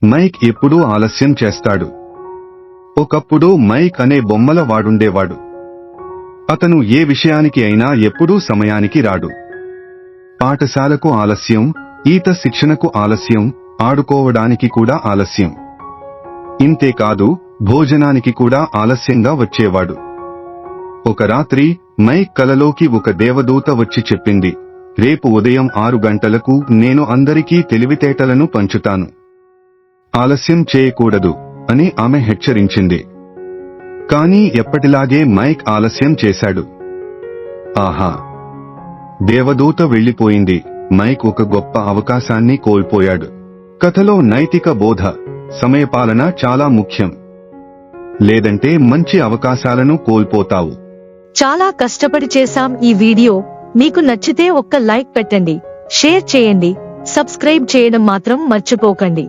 Mic ఎప్పుడూ ఆలస్యం చేస్తాడు. ఒకప్పుడు మైక్ అనే బొమ్మల వాడుండేవాడు. అతను ఏ విషయానికి అయినా ఎప్పుడూ సమయానికి రాడు. పాఠశాలకు ఆలస్యం, ఈత శిక్షణకు ఆలస్యం, ఆడుకోవడానికి కూడా ఆలస్యం. ఇంతేకాదు, భోజనానికి కూడా ఆలస్యంగా వచ్చేవాడు. ఒక రాత్రి మైక్ కలలోకి ఒక దేవదూత వచ్చి చెప్పింది, రేపు ఉదయం 6 గంటలకు నేను అందరికీ తెలివితేటలను పంచుతాను. ఆలస్యం చేయకూడదు అని ఆమె హెచ్చరించింది. కానీ ఎప్పటిలాగే మైక్ ఆలస్యం చేశాడు. ఆహా! దేవదూత వెళ్లిపోయింది. మైక్ ఒక గొప్ప అవకాశాన్ని కోల్పోయాడు. కథలో నైతిక బోధ: సమయపాలన చాలా ముఖ్యం. లేదంటే మంచి అవకాశాలను కోల్పోతావు. చాలా కష్టపడి చేశాం ఈ వీడియో. మీకు నచ్చితే ఒక్క లైక్ పెట్టండి, షేర్ చేయండి, సబ్స్క్రైబ్ చేయడం మాత్రం మర్చిపోకండి.